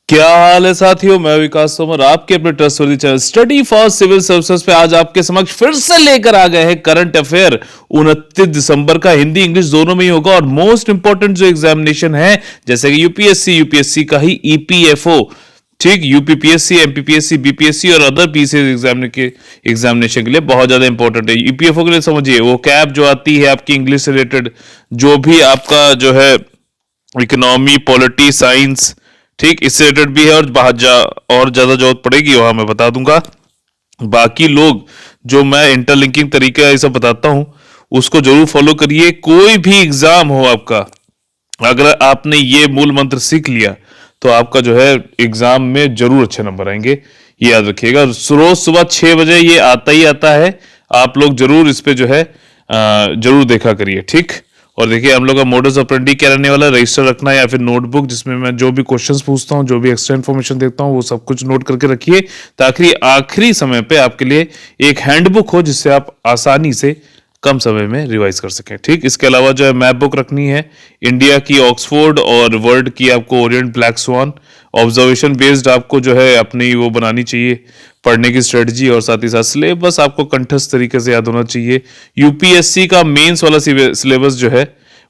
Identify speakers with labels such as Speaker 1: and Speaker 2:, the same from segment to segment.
Speaker 1: क्या हाल है साथियों। मैं विकास तोमर आपके अपने trustworthy channel study for civil services पे आज आपके समक्ष फिर से लेकर आ गए हैं करंट अफेयर। 29 दिसंबर का हिंदी इंग्लिश दोनों में ही होगा और मोस्ट इंपॉर्टेंट जो एग्जामिनेशन है जैसे कि यूपीएससी का ही ईपीएफओ, ठीक, यूपीपीएससी, एमपीपीएससी, बीपीएससी और अदर पीसीएस एग्जामिनेशन के लिए बहुत ज्यादा इंपॉर्टेंट है। ईपीएफओ के लिए समझिए वो कैब जो आती है आपकी इंग्लिश से रिलेटेड, जो भी आपका जो है इकोनॉमी, पॉलिटी, साइंस, ठीक, इससे रिलेटेड भी है और और ज्यादा जरूरत पड़ेगी वहां मैं बता दूंगा। बाकी लोग जो मैं इंटरलिंकिंग तरीका ये सब बताता हूं उसको जरूर फॉलो करिए। कोई भी एग्जाम हो आपका, अगर आपने ये मूल मंत्र सीख लिया तो आपका जो है एग्जाम में जरूर अच्छे नंबर आएंगे। ये याद रखिएगा। रोज सुबह 6 बजे ये आता ही आता है। आप लोग जरूर इस पे जो है जरूर देखा करिए, ठीक। और देखिए हम लोग का मोडस ऑपरेंडी क्या रहने वाला है, रजिस्टर रखना है या फिर नोटबुक जिसमें मैं जो भी क्वेश्चंस पूछता हूं, जो भी एक्स्ट्रा इन्फॉर्मेशन देखता हूं वो सब कुछ नोट करके रखिए ताकि आखिरी समय पे आपके लिए एक हैंडबुक हो जिससे आप आसानी से कम समय में रिवाइज कर सकें, ठीक। इसके अलावा जो है मैप बुक रखनी है, इंडिया की ऑक्सफोर्ड और वर्ल्ड की आपको Orient black swan, observation based आपको जो है अपनी वो बनानी चाहिए पढ़ने की स्ट्रेटजी, और साथ ही साथ सिलेबस आपको कंठस्थ तरीके से याद होना चाहिए। यूपीएससी का मेंस वाला सिलेबस जो है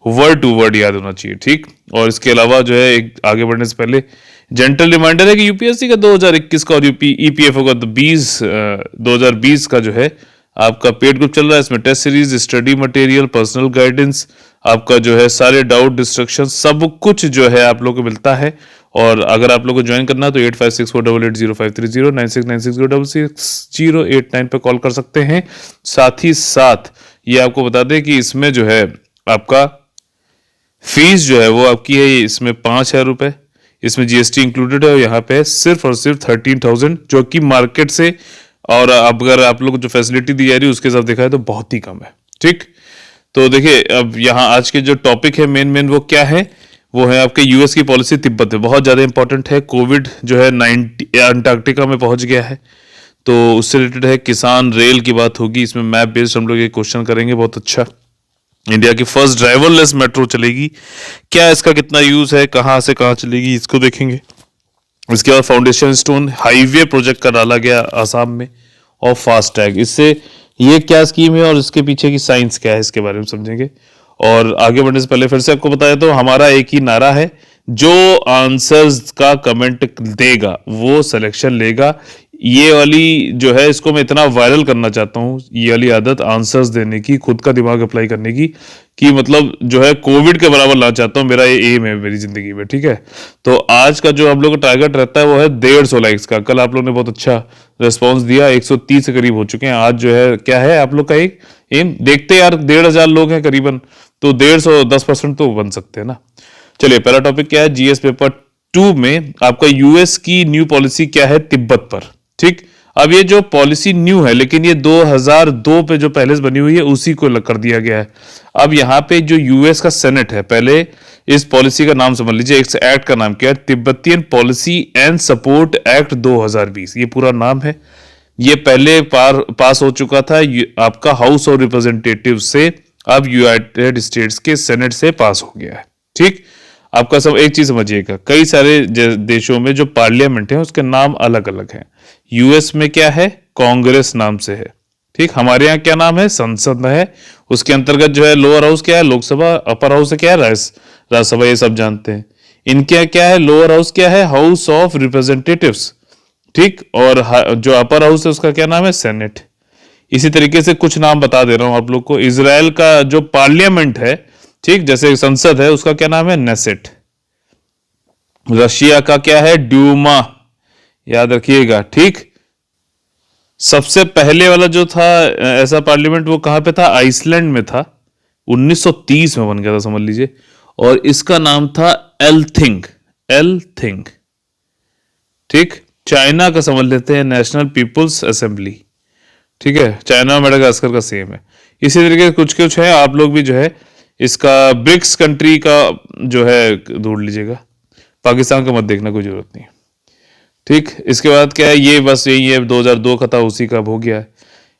Speaker 1: वर्ड टू वर्ड याद होना चाहिए, ठीक। और इसके अलावा जो है एक आगे बढ़ने से पहले जेंटल रिमाइंडर है कि यूपीएससी का 2021 का और ईपीएफओ का 2020 का जो है आपका पेड ग्रुप चल रहा है। इसमें test series, study material, personal guidance, आपका जो है सारे डाउट डिस्ट्रक्शन सब कुछ जो है आप लोग को मिलता है। और अगर आप लोग को ज्वाइन करना है तो 8564880530 9696066089 पे कॉल कर सकते हैं। साथ ही साथ ये आपको बता दें कि इसमें जो है आपका फीस जो है वो आपकी है इसमें 5,000 रुपए, इसमें जीएसटी इंक्लूडेड है और यहाँ पे सिर्फ और सिर्फ 13,000, जो कि मार्केट से और अगर आप लोग को जो फैसिलिटी दी जा रही है उसके साथ देखा है तो बहुत ही कम है, ठीक। तो देखिए अब यहाँ आज के जो टॉपिक है मेन वो क्या है, वो है आपके यूएस की पॉलिसी तिब्बत में, बहुत ज्यादा इंपॉर्टेंट है। कोविड जो है 90 अंटार्कटिका में पहुंच गया है तो उससे रिलेटेड है। किसान रेल की बात होगी, इसमें मैप बेस्ड हम लोग ये क्वेश्चन करेंगे, बहुत अच्छा। इंडिया की फर्स्ट ड्राइवरलेस मेट्रो चलेगी, क्या इसका कितना यूज है, कहां से कहां चलेगी, इसको देखेंगे। इसके बाद फाउंडेशन स्टोन हाईवे प्रोजेक्ट का डाला गया आसाम में, और फास्ट टैग, इससे ये क्या स्कीम है और इसके पीछे की साइंस क्या है इसके बारे में समझेंगे। और आगे बढ़ने से पहले फिर से आपको बताया तो हमारा एक ही नारा है, जो आंसर्स का कमेंट देगा वो सिलेक्शन लेगा। ये वाली जो है इसको मैं इतना वायरल करना चाहता हूँ, ये वाली आदत आंसर्स देने की, खुद का दिमाग अप्लाई करने की, कि मतलब जो है कोविड के बराबर लाना चाहता हूँ। मेरा ये एम है मेरी जिंदगी में, ठीक है। तो आज का जो हम लोग का टारगेट रहता है वो है 150 लाइक्स का। कल आप लोगों ने बहुत अच्छा रिस्पॉन्स दिया, 130 के करीब हो चुके हैं। आज जो है क्या है आप लोग का एक एम, देखते यार 1,500 लोग हैं करीबन, तो 150 10% तो बन सकते हैं ना। चलिए पहला टॉपिक क्या है, जीएस पेपर 2 में आपका यूएस की न्यू पॉलिसी क्या है तिब्बत पर, ठीक। अब ये जो पॉलिसी न्यू है लेकिन ये 2002 पे जो पहले से बनी हुई है उसी को कर दिया गया है। अब यहाँ पे जो यूएस का सेनेट है, पहले इस पॉलिसी का नाम समझ लीजिए, इस एक्ट का नाम क्या है, Tibetan policy and support act 2020, ये पूरा नाम है। ये पहले पास हो चुका था आपका हाउस ऑफ रिप्रेजेंटेटिव से, अब यूनाइटेड स्टेट्स के सेनेट से पास हो गया है, ठीक। आपका सब एक चीज समझिएगा, कई सारे देशों में जो पार्लियामेंट है उसके नाम अलग अलग हैं। यूएस में क्या है, कांग्रेस नाम से है, ठीक। हमारे यहाँ क्या नाम है, संसद है। उसके अंतर्गत जो है लोअर हाउस क्या है, लोकसभा, अपर हाउस क्या है, राज्यसभा, ये सब जानते हैं। इनके यहाँ क्या है, लोअर हाउस क्या है, हाउस ऑफ रिप्रेजेंटेटिव्स, ठीक। और जो अपर हाउस है उसका क्या नाम है, सेनेट। इसी तरीके से कुछ नाम बता दे रहा हूं आप लोग को। इजराइल का जो पार्लियामेंट है, ठीक, जैसे संसद है उसका क्या नाम है, नेसेट। रशिया का क्या है, ड्यूमा, याद रखिएगा, ठीक। सबसे पहले वाला जो था ऐसा पार्लियामेंट वो कहां पे था, आइसलैंड में था, 1930 में बन गया था समझ लीजिए, और इसका नाम था एलथिंग, एलथिंग, ठीक। चाइना का समझ लेते हैं, नेशनल पीपुल्स असेंबली, ठीक है। चाइना मेडागास्कर का सेम है। इसी तरीके से कुछ कुछ है, आप लोग भी जो है इसका ब्रिक्स कंट्री का जो है ढूंढ लीजिएगा, पाकिस्तान का मत देखना, कोई जरूरत नहीं, ठीक। इसके बाद क्या है, ये बस यही है, 2002 का था उसी का हो गया है।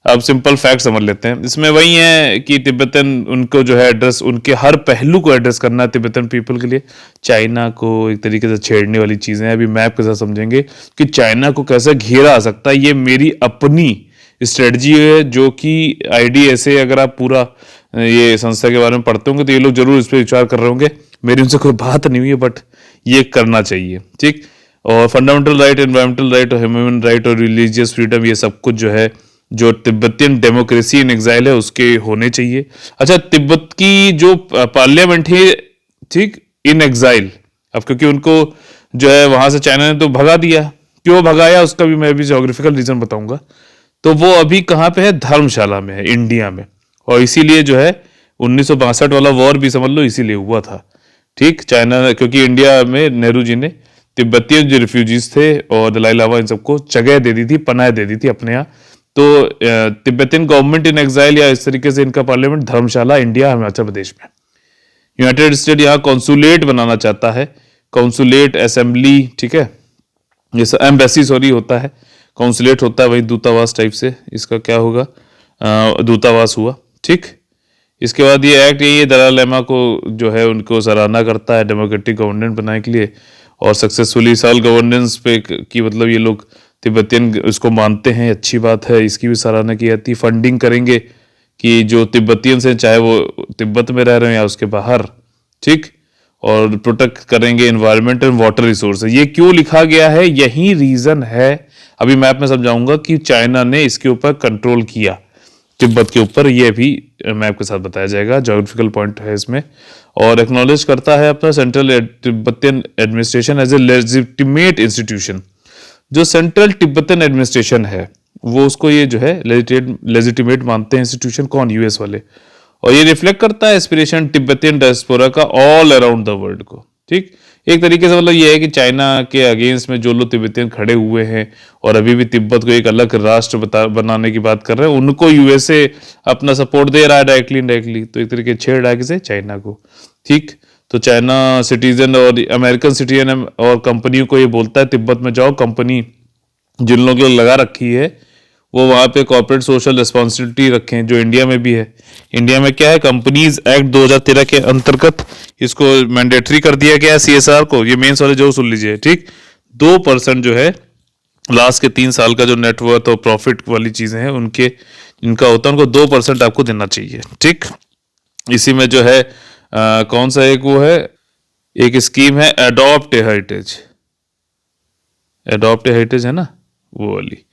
Speaker 1: अब सिंपल फैक्ट समझ लेते हैं। इसमें वही है कि तिब्बतन उनको जो है एड्रेस, उनके हर पहलू को एड्रेस करना है तिब्बतन पीपल के लिए। चाइना को एक तरीके से छेड़ने वाली चीज़ें हैं, अभी मैप के साथ समझेंगे कि चाइना को कैसे घेरा आ सकता है। ये मेरी अपनी स्ट्रेटजी है, जो कि IDSA, अगर आप पूरा ये संस्था के बारे में पढ़ते होंगे तो ये लोग जरूर इस पर विचार कर रहे होंगे। मेरी उनसे कोई बात नहीं हुई है, बट ये करना चाहिए, ठीक। और फंडामेंटल राइट, एनवायरमेंटल राइट और ह्यूमन राइट और रिलीजियस फ्रीडम, ये सब कुछ जो है, जो तिब्बतियन डेमोक्रेसी इन एग्जाइल है, उसके होने चाहिए। अच्छा, तिब्बत की जो पार्लियामेंट है, ठीक, इन एग्जाइल, अब क्योंकि उनको जो है वहां से चाइना ने तो भगा दिया। क्यों भगाया उसका भी मैं ज्योग्राफिकल रीजन बताऊंगा। तो वो अभी कहाँ पे है? धर्मशाला में है, इंडिया में। और इसीलिए जो है 1962 वाला वॉर भी समझ लो इसीलिए हुआ था, ठीक। चाइना, क्योंकि इंडिया में नेहरू जी ने तिब्बतियन जो रिफ्यूजीज थे और दलाई लामा इन सबको जगह दे दी थी, पनाह दे दी थी अपने यहाँ। तो तिब्बतियन गवर्नमेंट इन एग्जाइल, या इस तरीके से इनका पार्लियामेंट धर्मशाला, इंडिया, हिमाचल प्रदेश में। यूनाइटेड स्टेट यहाँ कॉन्सुलेट बनाना चाहता है, कॉन्सुलेट असेंबली, ठीक है, जैसा एम्बेसी सॉरी होता है, कॉन्सुलेट होता है वही दूतावास टाइप से, इसका क्या होगा, दूतावास हुआ, ठीक। इसके बाद ये एक्ट, ये दलाई लामा को जो है उनको सराहना करता है डेमोक्रेटिक गवर्नेंस बनाने के लिए, और सक्सेसफुली साल गवर्नेंस पे की, मतलब ये लोग तिब्बतियन इसको मानते हैं, अच्छी बात है, इसकी भी सराहना की जाती है। फंडिंग करेंगे कि जो तिब्बतियंस हैं, चाहे वो तिब्बत में रह रहे हैं या उसके बाहर, ठीक। और प्रोटेक्ट करेंगे एनवायरनमेंट एंड वाटर रिसोर्स। ये क्यों लिखा गया है? यही रीजन है, अभी मैप में समझाऊंगा, कि चाइना ने इसके ऊपर कंट्रोल किया तिब्बत के ऊपर। ये भी मैप के साथ बताया जाएगा, ज्योग्राफिकल पॉइंट है इसमें। और एक्नॉलेज करता है अपना central Tibetan administration as a legitimate institution. जो सेंट्रल तिब्बतन एडमिनिस्ट्रेशन है वो उसको ये जो है लेजिटिमेट मानते हैं इंस्टीट्यूशन, कौन? US वाले। और ये रिफ्लेक्ट करता है एस्पिरेशन तिब्बतियन डायस्पोरा का ऑल अराउंड द वर्ल्ड को, ठीक। एक तरीके से मतलब ये है कि चाइना के अगेंस्ट में जो लोग तिब्बतियन खड़े हुए हैं और अभी भी तिब्बत को एक अलग राष्ट्र बनाने की बात कर रहे हैं, उनको USA अपना सपोर्ट दे रहा है डायरेक्टली इनडायरेक्टली। तो एक तरीके छेड़ रहा है किसे? चाइना को, ठीक। तो चाइना सिटीजन और अमेरिकन सिटीजन और कंपनियों को ये बोलता है तिब्बत में जाओ, कंपनी जिन लोगों ने लगा रखी है वो वहाँ पे कॉर्पोरेट सोशल रिस्पॉन्सिबिलिटी रखें, जो इंडिया में भी है। इंडिया में क्या है? कंपनीज एक्ट 2013 के अंतर्गत इसको मैंडेटरी कर दिया गया है, CSR को। ये मेंस वाले जो सुन लीजिए, ठीक। 2% जो है लास्ट के 3 साल का जो नेटवर्थ और प्रॉफिट वाली चीजें हैं उनके, इनका होता है, उनको 2% आपको देना चाहिए, ठीक। इसी में जो है कौन सा एक वो है, एक स्कीम है adopt a heritage, adopt a heritage है ना, वो वाली,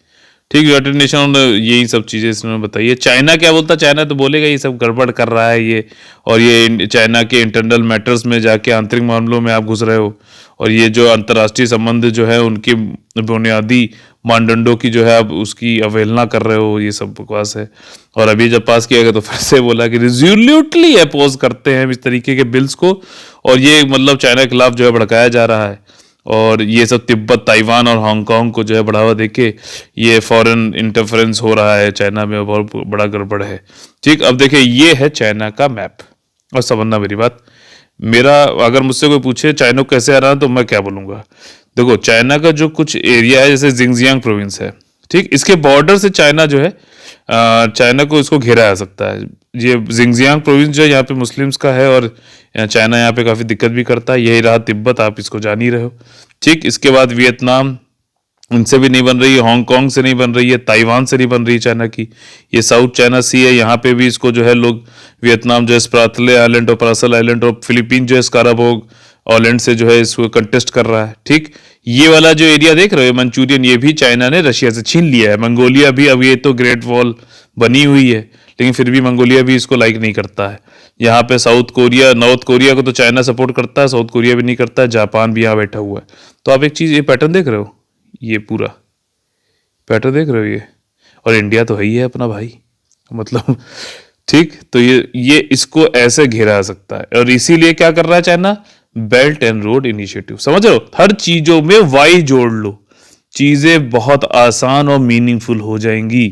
Speaker 1: ठीक। यूनाइटेड नेशन, यही सब चीज़ें इसमें बताइए। चाइना क्या बोलता? चाइना तो बोलेगा ये सब गड़बड़ कर रहा है ये, और ये चाइना के इंटरनल मैटर्स में जाके आंतरिक मामलों में आप घुस रहे हो, और ये जो अंतर्राष्ट्रीय संबंध जो है उनके बुनियादी मानदंडों की जो है आप उसकी अवहेलना कर रहे हो, ये सब बकवास है। और अभी जब पास किया गया तो फिर से बोला कि रिजोल्यूटली अपोज करते हैं इस तरीके के बिल्स को, और ये मतलब चाइना के खिलाफ जो है भड़काया जा रहा है। और ये सब तिब्बत, ताइवान और हांगकांग को जो है बढ़ावा देके ये फॉरेन इंटरफेरेंस हो रहा है चाइना में, बहुत बड़ा गड़बड़ है, ठीक। अब देखिए ये है चाइना का मैप, और समझना मेरी बात। मेरा अगर मुझसे कोई पूछे चाइना को कैसे आ रहा है तो मैं क्या बोलूँगा? देखो, चाइना का जो कुछ एरिया है, जैसे जिंगजियांग प्रोविंस है, ठीक, इसके बॉर्डर से चाइना जो है चाइना को इसको घेरा जा सकता है। ये जिंगजियांग प्रोविंस जो है यहाँ पे मुस्लिम्स का है, और चाइना यहाँ पे काफ़ी दिक्कत भी करता है। यही रहा तिब्बत, आप इसको जान ही रहे हो, ठीक। इसके बाद वियतनाम, इनसे भी नहीं बन रही है, हांगकांग से नहीं बन रही है, ताइवान से नहीं बन रही चाइना की। ये साउथ चाइना सी है, यहाँ पे भी इसको जो है लोग, वियतनाम जो है स्प्राथले आइलैंड और परासल आइलैंड, और फिलीपीन जो है स्काराबोग आइलैंड से जो है इसको कंटेस्ट कर रहा है, ठीक। ये वाला जो एरिया देख रहे हो मंचूरियन, ये भी चाइना ने रशिया से छीन लिया है। मंगोलिया भी, अब ये तो ग्रेट वॉल बनी हुई है, लेकिन फिर भी मंगोलिया भी इसको लाइक नहीं करता है। यहाँ पे साउथ कोरिया, नॉर्थ कोरिया को तो चाइना सपोर्ट करता है, साउथ कोरिया भी नहीं करता है, जापान भी यहाँ बैठा हुआ है। तो आप एक चीज़, ये पैटर्न देख रहे हो, ये पूरा पैटर्न देख रहे हो ये, और इंडिया तो है ही है अपना भाई, मतलब, ठीक। तो ये इसको ऐसे घेरा जा सकता है, और इसीलिए क्या कर रहा है China? Belt and road initiative, समझ रहे हो? हर चीजों में वाई जोड़ लो, चीजें बहुत आसान और मीनिंगफुल हो जाएंगी,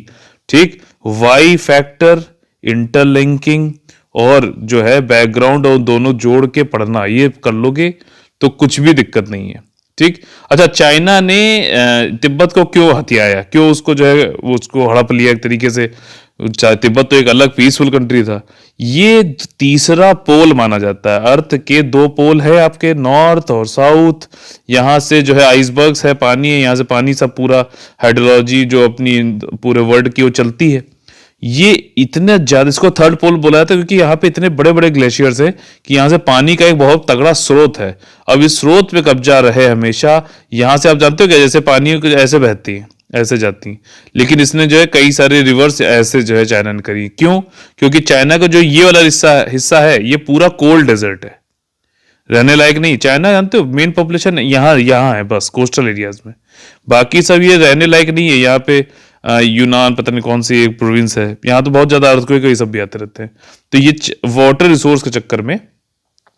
Speaker 1: ठीक। वाई फैक्टर, इंटरलिंकिंग, और जो है बैकग्राउंड, और दोनों जोड़ के पढ़ना, ये कर लोगे तो कुछ भी दिक्कत नहीं है, ठीक। अच्छा, चाइना ने तिब्बत को क्यों हथियाया, क्यों उसको जो है वो उसको हड़प लिया एक तरीके से। तिब्बत तो एक अलग पीसफुल कंट्री था। ये तीसरा पोल माना जाता है। अर्थ के दो पोल है आपके, नॉर्थ और साउथ। यहाँ से जो है आइसबर्ग्स है, पानी है, यहाँ से पानी सब पूरा हाइड्रोलॉजी जो अपनी पूरे वर्ल्ड की वो चलती है। ये इतने ज्यादा, इसको थर्ड पोल बोला जाता है क्योंकि यहाँ पे इतने बड़े बड़े ग्लेशियर्स हैं कि यहाँ से पानी का एक बहुत तगड़ा स्रोत है। अब इस स्रोत पे कब्जा रहे हमेशा। यहाँ से आप जानते हो क्या, जैसे पानी ऐसे बहती है, ऐसे जाती हैं। लेकिन इसने जो है कई सारे रिवर्स ऐसे जो है चाइना ने करी। क्यों? क्योंकि चाइना का जो ये वाला हिस्सा है ये पूरा कोल्ड डेजर्ट है, रहने लायक नहीं। चाइना जानते हो मेन पॉपुलेशन यहाँ यहाँ है बस कोस्टल एरियाज में, बाकी सब ये रहने लायक नहीं है। यहाँ पे यूनान पता नहीं कौन सी एक प्रोविंस है, यहाँ तो बहुत ज्यादा अर्थक्वेक ये सब भी आते रहते हैं। तो ये वाटर रिसोर्स के चक्कर में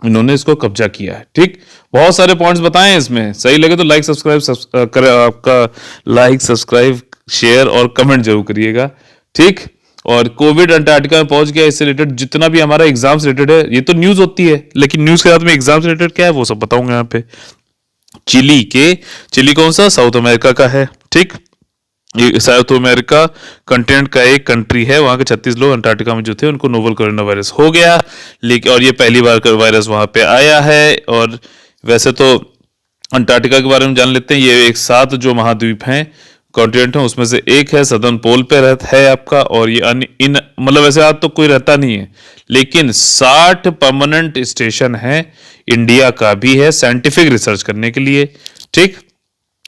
Speaker 1: इन्होंने इसको कब्जा किया है। ठीक, बहुत सारे पॉइंट्स बताए हैं इसमें। सही लगे तो लाइक सब्सक्राइब करें, आपका लाइक सब्सक्राइब शेयर और कमेंट जरूर करिएगा। ठीक, और कोविड अंटार्कटिका में पहुंच गया, इससे रिलेटेड जितना भी हमारा एग्जाम से रिलेटेड है, ये तो न्यूज होती है लेकिन न्यूज के साथ में एग्जाम से रिलेटेड क्या है वो सब बताऊंगा यहाँ पे। चिली कौन सा, साउथ अमेरिका का है। ठीक, ये साउथ अमेरिका कंटिनेंट का एक कंट्री है। वहां के 36 लोग अंटार्कटिका में जो थे उनको नोवल कोरोना वायरस हो गया, लेकिन और ये पहली बार वायरस वहां पे आया है। और वैसे तो अंटार्कटिका के बारे में जान लेते हैं। ये एक 7 जो महाद्वीप हैं, कॉन्टिनेंट है, उसमें से एक है सदर्न पोल पे रहता है आपका। और ये इन मतलब वैसे आज तो कोई रहता नहीं है, लेकिन 60 परमानेंट स्टेशन है। इंडिया का भी है साइंटिफिक रिसर्च करने के लिए। ठीक,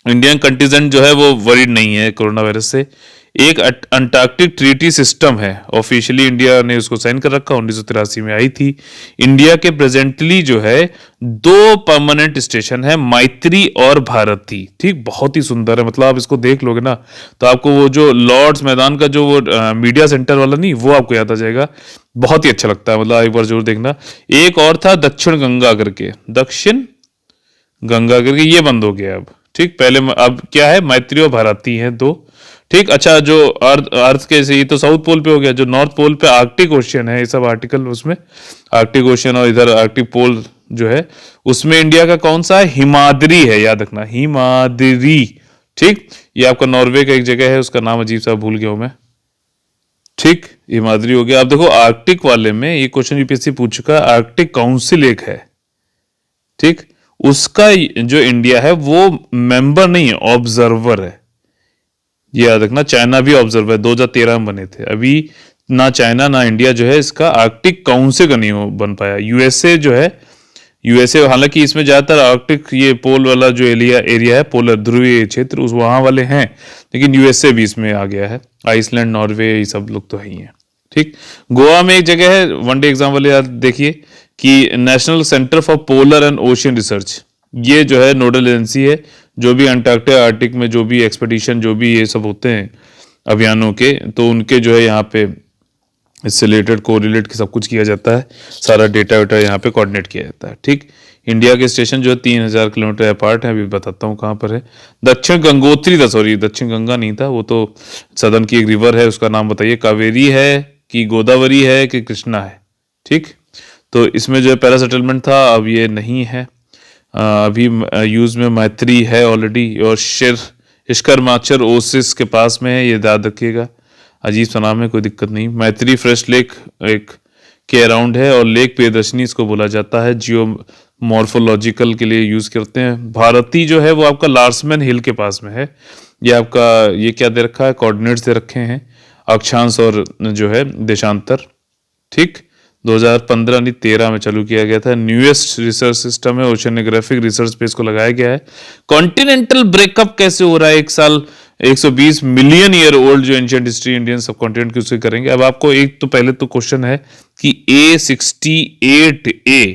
Speaker 1: इंडियन कंटीजेंट जो है वो वरीड नहीं है कोरोना वायरस से। एक अंटार्कटिक ट्रीटी सिस्टम है, ऑफिशियली इंडिया ने उसको साइन कर रखा, 1983 में आई थी। इंडिया के प्रेजेंटली जो है 2 परमानेंट स्टेशन है, मैत्री और भारती। ठीक, बहुत ही सुंदर है, मतलब आप इसको देख लोगे ना तो आपको वो जो लॉर्ड्स मैदान का जो वो मीडिया सेंटर वाला नहीं, वो आपको याद आ जाएगा। बहुत ही अच्छा लगता है, मतलब एक बार जरूर देखना। एक और था दक्षिण गंगा करके, दक्षिण गंगा करके, ये बंद हो गया अब। ठीक, पहले अब क्या है, मैत्री और भारती हैं 2। ठीक, अच्छा, जो अर्थ के से ये तो साउथ पोल पे हो गया। जो नॉर्थ पोल पे आर्कटिक ओशियन है, ये सब आर्टिकल उसमें आर्कटिक ओशियन, और इधर आर्कटिक पोल जो है उसमें इंडिया का कौन सा है, हिमाद्री है, याद रखना हिमाद्री। ठीक, ये आपका नॉर्वे का एक जगह है, उसका नाम अजीब सा भूल गया हूं मैं। ठीक, हिमाद्री हो गया। अब देखो आर्कटिक वाले में ये क्वेश्चन यूपीएससी पूछ चुका है, आर्कटिक काउंसिल एक है। ठीक, उसका जो इंडिया है वो मेंबर नहीं है, ऑब्जर्वर है, ये याद रखना। चाइना भी ऑब्जर्वर है, 2013 में बने थे। अभी ना चाइना ना इंडिया जो है इसका आर्कटिक काउंसिल का नहीं बन पाया। यूएसए जो है, यूएसए हालांकि इसमें ज्यादातर आर्कटिक ये पोल वाला जो एरिया है, पोलर ध्रुवीय क्षेत्र, उस वहां वाले हैं, लेकिन यूएसए भी इसमें आ गया है। आइसलैंड, नॉर्वे, ये सब लोग तो है ही हैं। ठीक, गोवा में एक जगह है, वनडे एग्जाम वाले याद देखिए कि national centre for polar and ocean research, ये जो है नोडल एजेंसी है, जो भी अंटार्कटिका आर्कटिक में जो भी एक्सपेडिशन जो भी ये सब होते हैं अभियानों के, तो उनके जो है यहाँ पे इससे रिलेटेड कोरिलेट सब कुछ किया जाता है। सारा डेटा वेटा यहाँ पे कोऑर्डिनेट किया जाता है। ठीक, इंडिया के स्टेशन जो है 3000 किलोमीटर अपार्ट है। अभी बताता हूँ कहाँ पर है। दक्षिण गंगोत्री था, सॉरी दक्षिण गंगा नहीं था, वो तो सदन की एक रिवर है, उसका नाम बताइए। कावेरी है कि गोदावरी है कि कृष्णा है। ठीक, तो इसमें जो है पहला सेटलमेंट था, अब ये नहीं है। अभी यूज में मैत्री है ऑलरेडी, और इश्करमाचर ओसिस के पास में है, ये याद रखिएगा। अजीब सा नाम है, कोई दिक्कत नहीं। मैत्री फ्रेश लेक एक के अराउंड है, और लेक प्रियदर्शनी इसको बोला जाता है, जियो मॉर्फोलॉजिकल के लिए यूज करते हैं। भारती जो है वो आपका लार्समैन हिल के पास में है। ये आपका ये क्या दे रखा है, कोऑर्डिनेट्स दे रखे हैं, अक्षांश और जो है देशांतर। ठीक, 2015 नहीं 13 में चालू किया गया था। न्यूएस्ट रिसर्च सिस्टम है, ओशनोग्राफिक रिसर्च पे इसको लगाया गया है। कॉन्टिनेंटल ब्रेकअप कैसे हो रहा है, एक साल 120 मिलियन ईयर ओल्ड जो एंशिएंट हिस्ट्री इंडियन सब कॉन्टिनेंट की उसकी करेंगे। अब आपको एक तो पहले तो क्वेश्चन है कि A68A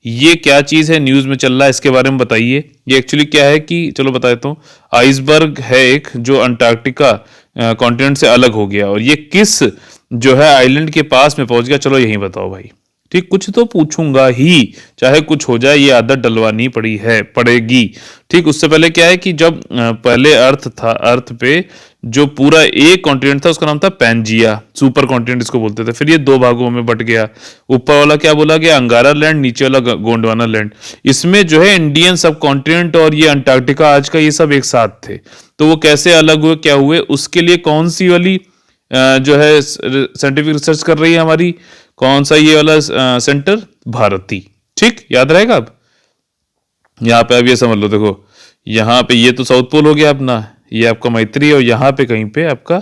Speaker 1: ये क्या चीज है, न्यूज में चल रहा है, इसके बारे में बताइए। ये एक्चुअली क्या है कि चलो बता देता हूँ। आइसबर्ग है एक, जो अंटार्कटिका कॉन्टिनेंट से अलग हो गया, और ये किस जो है आइलैंड के पास में पहुंच गया, चलो यही बताओ भाई। ठीक, कुछ तो पूछूंगा ही, चाहे कुछ हो जाए, ये आदत डलवानी पड़ेगी। ठीक, उससे पहले क्या है कि जब पहले अर्थ था, अर्थ पे जो पूरा एक कॉन्टिनेंट था उसका नाम था पैंजिया, सुपर कॉन्टिनेंट इसको बोलते थे। फिर ये दो भागों में बट गया। ऊपर वाला क्या बोला गया, अंगारा लैंड, नीचे वाला गोंडवाना लैंड। इसमें जो है इंडियन सब कॉन्टिनेंट और ये अंटार्कटिका आज का ये सब एक साथ थे। तो वो कैसे अलग हुए, क्या हुए, उसके लिए कौन सी वाली जो है साइंटिफिक रिसर्च कर रही है हमारी, कौन सा ये वाला सेंटर, भारती। ठीक, याद रहेगा। अब यहाँ पे अब ये समझ लो, देखो यहाँ पे ये तो साउथ पोल हो गया अपना, ये आपका मैत्री है, और यहाँ पे कहीं पे आपका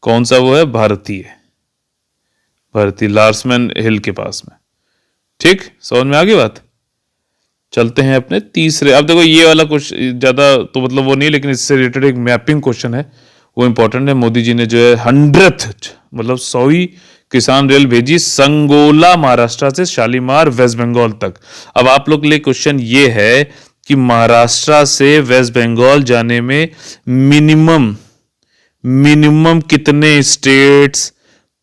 Speaker 1: कौन सा वो है, भारती है, भारती लार्समैन हिल के पास में। ठीक, समझ में आ गई बात। चलते हैं अपने तीसरे। अब देखो ये वाला कुछ ज्यादा तो मतलब वो नहीं, लेकिन इससे रिलेटेड एक मैपिंग क्वेश्चन है, वो इंपॉर्टेंट है। मोदी जी ने जो है 100th मतलब 100वीं किसान रेल भेजी संगोला महाराष्ट्र से शालीमार वेस्ट बंगाल तक। अब आप लोग के लिए क्वेश्चन ये है कि महाराष्ट्र से वेस्ट बंगाल जाने में मिनिमम मिनिमम कितने स्टेट्स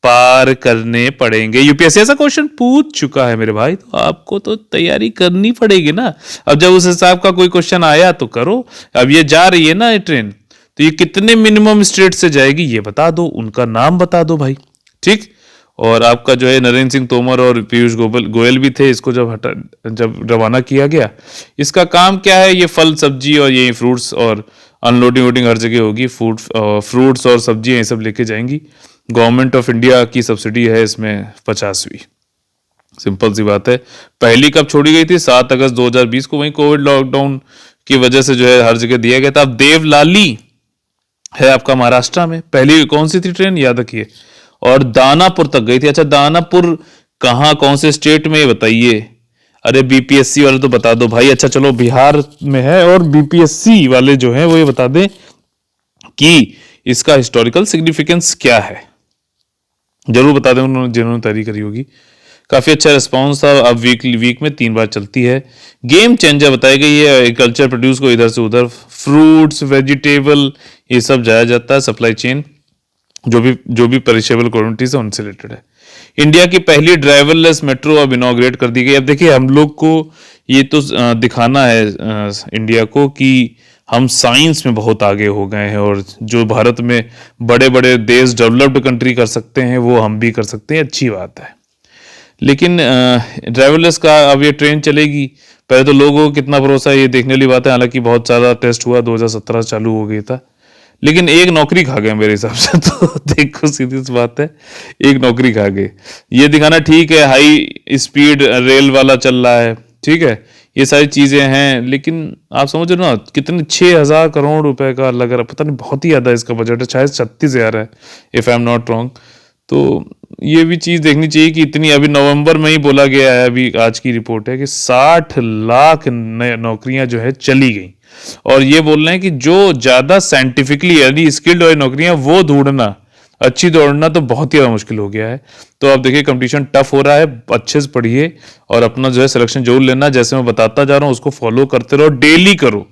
Speaker 1: पार करने पड़ेंगे। यूपीएससी ऐसा क्वेश्चन पूछ चुका है मेरे भाई, तो आपको तो तैयारी करनी पड़ेगी ना। अब जब उस हिसाब का कोई क्वेश्चन आया तो करो। अब ये जा रही है ना ये ट्रेन, तो ये कितने मिनिमम स्टेट से जाएगी ये बता दो, उनका नाम बता दो भाई। ठीक, और आपका जो है नरेंद्र सिंह तोमर और पीयूष गोयल भी थे इसको जब रवाना किया गया। इसका काम क्या है, ये फल सब्जी और ये फ्रूट्स और अनलोडिंग वोडिंग हर जगह होगी, फ्रूट्स और सब्जियां ये सब लेके जाएंगी। गवर्नमेंट ऑफ इंडिया की सब्सिडी है इसमें 50वीं। सिंपल सी बात है। पहली कब छोड़ी गई थी, 7 अगस्त 2020 को, वहीं कोविड लॉकडाउन की वजह से जो है हर जगह दिया गया था। अब देवलाली है आपका महाराष्ट्र में। पहली कौन सी थी ट्रेन, याद रखिए, और दानापुर तक गई थी। अच्छा, दानापुर कहाँ, कौन से स्टेट में, बताइए। अरे बीपीएससी वाले तो बता दो भाई। अच्छा चलो, बिहार में है, और बीपीएससी वाले जो है वो ये बता दें कि इसका हिस्टोरिकल सिग्निफिकेंस क्या है, जरूर बता दें उन्होंने, जिन्होंने तैयारी करी होगी। काफी अच्छा रिस्पांस था। अब वीक में 3 बार चलती है। गेम चेंजर बताई गई है। एग्रीकल्चर प्रोड्यूस को इधर से उधर, फ्रूट्स वेजिटेबल ये सब जाया जाता है। सप्लाई चेन जो भी पेरिशेबल कमोडिटीज है उनसे रिलेटेड है। इंडिया की पहली ड्राइवरलेस मेट्रो अब इनॉग्रेट कर दी गई। अब देखिए हम लोग को ये तो दिखाना है इंडिया को कि हम साइंस में बहुत आगे हो गए हैं, और जो भारत में बड़े बड़े देश डेवलप्ड कंट्री कर सकते हैं वो हम भी कर सकते हैं, अच्छी बात है। लेकिन ड्राइवरलेस का अब ये ट्रेन चलेगी। पहले तो लोगों को कितना भरोसा है ये देखने वाली बात है। हालांकि बहुत ज़्यादा टेस्ट हुआ, 2017 चालू हो गया था, लेकिन एक नौकरी खा गए मेरे हिसाब से। तो देखो सीधी सी बात है, एक नौकरी खा गए। ये दिखाना ठीक है, हाई स्पीड रेल वाला चल रहा है, ठीक है, ये सारी चीज़ें हैं, लेकिन आप समझ रहे हो ना कितने 6,000 करोड़ रुपए का लग रहा, पता नहीं, बहुत ही ज़्यादा इसका बजट है, शायद 36,000 है if I am not wrong. तो ये भी चीज़ देखनी चाहिए कि इतनी, अभी नवंबर में ही बोला गया है, अभी आज की रिपोर्ट है कि 60 लाख नौकरियां जो है चली गई। और ये बोल रहे हैं कि जो ज़्यादा साइंटिफिकली यानी स्किल्ड वाली नौकरियां वो ढूंढना, अच्छी दौड़ना तो बहुत ही ज़्यादा मुश्किल हो गया है। तो अब देखिए कंपटीशन टफ हो रहा है, अच्छे से पढ़िए और अपना जो है सिलेक्शन जरूर लेना। जैसे मैं बताता जा रहा हूँ उसको फॉलो करते रहो, डेली करो।